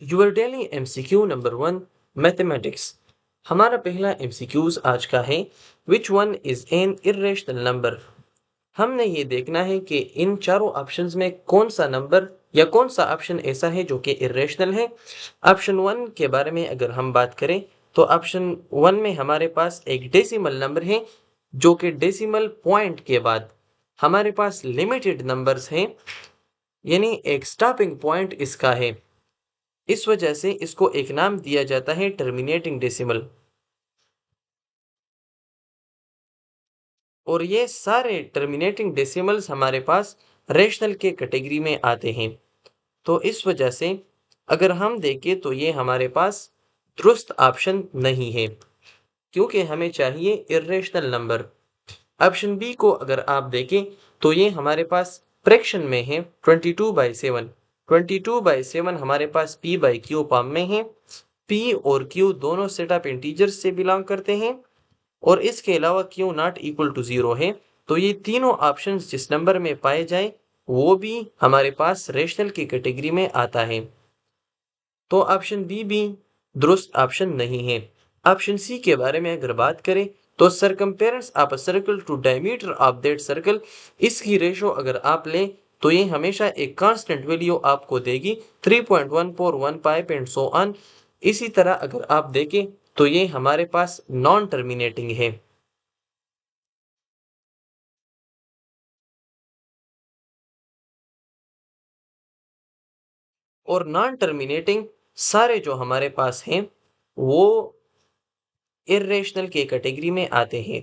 Your daily MCQ number 1 mathematics. हमारा पहला MCQs आज का है, which one is an irrational number. हमने ये देखना है कि इन चारों ऑप्शंस में कौन सा नंबर या कौन सा ऑप्शन ऐसा है जो कि इर्रेशनल है। ऑप्शन 1 के बारे में अगर हम बात करें तो ऑप्शन 1 में हमारे पास एक डेसिमल नंबर है, जो कि डेसिमल पॉइंट के बाद हमारे पास लिमिटेड नंबर्स हैं, यानी एक स्टॉपिंग पॉइंट इसका है। इस वजह से इसको एक नाम दिया जाता है टर्मिनेटिंग डेसिमल। और ये सारे टर्मिनेटिंग डेसिमल्स हमारे पास रेशनल के कैटेगरी में आते हैं। तो इस वजह से अगर हम देखें तो ये हमारे पास दुरुस्त ऑप्शन नहीं है, क्योंकि हमें चाहिए इर्रेशनल नंबर। ऑप्शन बी को अगर आप देखें तो ये हमारे पास फ्रैक्शन में है 22/7। 22/7 हमारे पास p/q फॉर्म में है। p और q दोनों सेट ऑफ इंटीजर्स से बिलोंग करते हैं और इसके अलावा q नॉट इक्वल टू 0 है। तो ये तीनों ऑप्शंस जिस नंबर में पाए जाए वो भी हमारे पास रेशनल की कैटेगरी में आता है। तो ऑप्शन बी भी दुरुस्त ऑप्शन नहीं है। ऑप्शन सी के बारे में अगर बात करें तो circumference of a circle to diameter of that circle, इसकी रेशो अगर आप लें तो ये हमेशा एक कांस्टेंट वैल्यू आपको देगी 3.1415 एंड सो ऑन। इसी तरह अगर आप देखें तो ये हमारे पास नॉन टर्मिनेटिंग है। और नॉन टर्मिनेटिंग सारे जो हमारे पास हैं वो इर्रेशनल के कैटेगरी में आते हैं।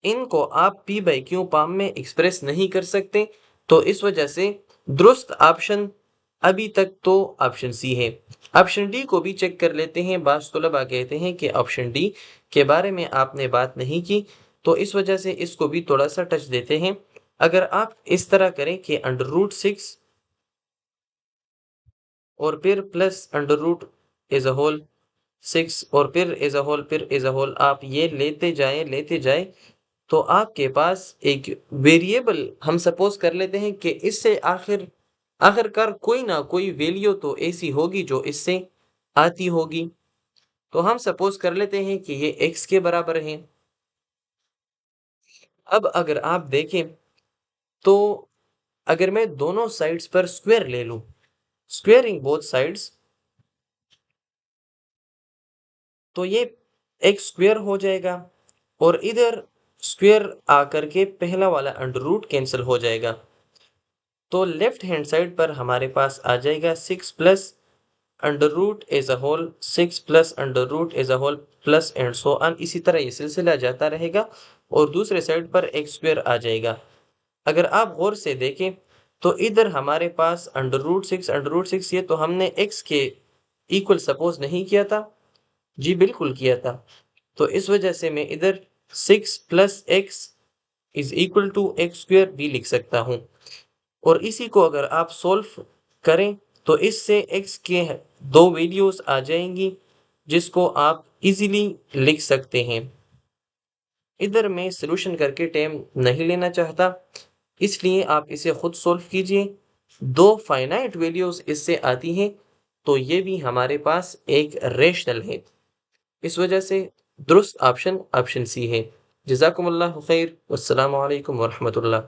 इनको आप p/q फॉर्म में एक्सप्रेस नहीं कर सकते, तो इस वजह से दुरुस्त ऑप्शन अभी तक तो ऑप्शन सी है। ऑप्शन डी को भी चेक कर लेते हैं। बाज़ तलबा कहते हैं कि ऑप्शन डी के बारे में आपने बात नहीं की, तो इस वजह से इसको भी थोड़ा सा टच देते हैं। अगर आप इस तरह करें कि √6 और फिर प्लस √ एज अ होल 6 और फिर एज अ होल फिर एज अ होल आप ये लेते जाएं तो आपके पास एक वेरिएबल हम सपोज कर लेते हैं कि इससे आखिरकार कोई ना कोई वैल्यू तो ऐसी होगी जो इससे आती होगी। तो हम सपोज कर लेते हैं कि ये x के बराबर है। अब अगर आप देखें तो अगर मैं दोनों साइड्स पर स्क्वायर ले लूं, स्क्वेयरिंग बोथ साइड्स, तो ये x स्क्वायर हो जाएगा और इधर स्क्वायर आकर के पहला वाला अंडर रूट कैंसिल हो जाएगा। तो लेफ्ट हैंड साइड पर हमारे पास आ जाएगा 6 plus under root as a whole 6 plus under root as a whole plus and so on. इसी तरह ये सिलसिला जाता रहेगा और दूसरे साइड पर x स्क्वायर आ जाएगा। अगर आप गौर से देखें तो इधर हमारे पास अंडर रूट 6 ये तो हमने x के इक्वल सपोज नहीं किया था। जी बिल्कुल किया था। तो इस वजह से मैं इधर 6 plus x is equal to x square भी लिख सकता हूँ। और इसी को अगर आप सोल्व करें तो इससे x के दो वैल्यूज आ जाएंगी जिसको आप इजीली लिख सकते हैं। इधर मैं सॉल्यूशन करके टाइम नहीं लेना चाहता, इसलिए आप इसे खुद सोल्व कीजिए। दो फाइनाइट वैल्यूज इससे आती हैं, तो ये भी हमारे पास एक रेशनल है। इस वजह से दुरुस्त ऑप्शन ऑप्शन सी है। जज़ाकुमुल्लाह खैर। वस्सलामु अलैकुम वरहमतुल्लाह।